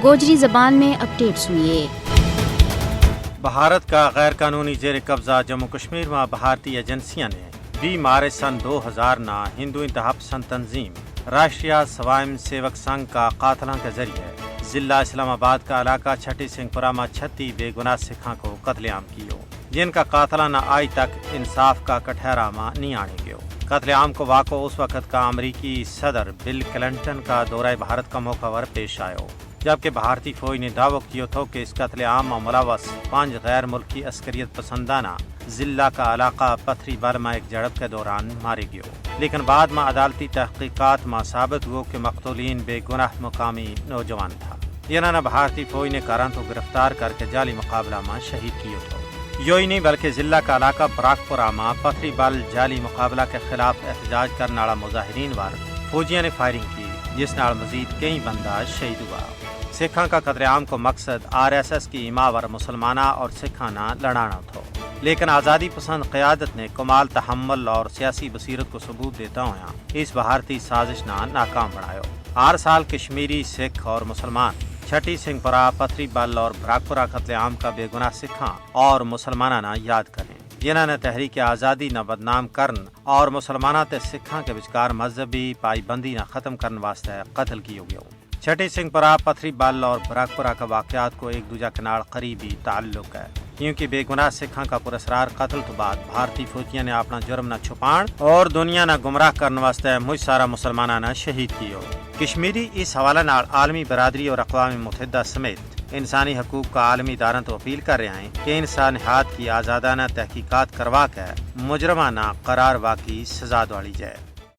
گوجری زبان میں اپڈیٹ سنیے۔ بھارت کا غیر قانونی زیر قبضہ جموں کشمیر میں بھارتی ایجنسیاں نے 20 مارچ سن 2000 نا ہندو انتہا پسند تنظیم راشٹریہ سوائم سیوک سنگھ کا قاتلوں کے ذریعے ضلع اسلام آباد کا علاقہ چھٹی سنگھ پورہ میں 36 بے گناہ سکھاں کو قتل عام کیو، جن کا قاتلانہ آج تک انصاف کا کٹہرا میں نہیں آنے گیو۔ قتل عام کو واقع اس وقت کا امریکی صدر بل کلنٹن کا دورہ بھارت کا موقع پر پیش آیا، جبکہ بھارتی فوج نے دعویٰ کیا تھا کہ اس قتل عام میں ملوث 5 غیر ملکی عسکریت پسندانہ ضلع کا علاقہ پتھری بال میں ایک جھڑپ کے دوران مارے گئے، لیکن بعد میں عدالتی تحقیقات میں ثابت ہوا کہ مقتولین بے گناہ مقامی نوجوان تھا، جنہوں نے بھارتی فوج نے کاران کو گرفتار کر کے جعلی مقابلہ میں شہید کیا تھا۔ یہی نہیں بلکہ ضلع کا علاقہ براک پورہ میں پتھری بال جعلی مقابلہ کے خلاف احتجاج کرنے والا مظاہرین پر فوجیوں نے فائرنگ کی، جس نال مزید کئی بندہ شہید ہوا۔ سکھاں کا قتل عام کو مقصد RSS کی ایماور مسلمانہ اور سکھانہ لڑانا تھا، لیکن آزادی پسند قیادت نے کمال تحمل اور سیاسی بصیرت کو ثبوت دیتا ہوا اس بھارتی سازش نہ ناکام بنایا۔ ہر سال کشمیری سکھ اور مسلمان چھٹی سنگھ پورہ پتھری بل اور براک پورہ قتل عام کا بے گناہ سکھاں اور مسلمانہ نہ یاد کریں، جنہوں نے تحریک آزادی نہ بدنام کرن اور مسلمانہ تے سکھاں کے بچکار مذہبی پائی بندی نہ ختم کرنے واسطے قتل کیے گئے۔ چھٹی سنگھ پورہ پتھری بل اور براک پورہ کا واقعات کو ایک دوجہ کے نال قریبی تعلق ہے، کیونکہ بے گناہ سکھاں کا پراسرار قتل تو بعد بھارتی فوجیوں نے اپنا جرم نہ چھپان اور دنیا نہ گمراہ کرنے واسطے مجھ سارا مسلمانہ نہ شہید کیو۔ کشمیری اس حوالہ نال عالمی برادری اور اقوام متحدہ سمیت انسانی حقوق کا عالمی اداروں تو اپیل کر رہے ہیں کہ انسانیت کی آزادانہ تحقیقات کروا کے مجرمانہ قرار واقعی سزا دوالی جائے۔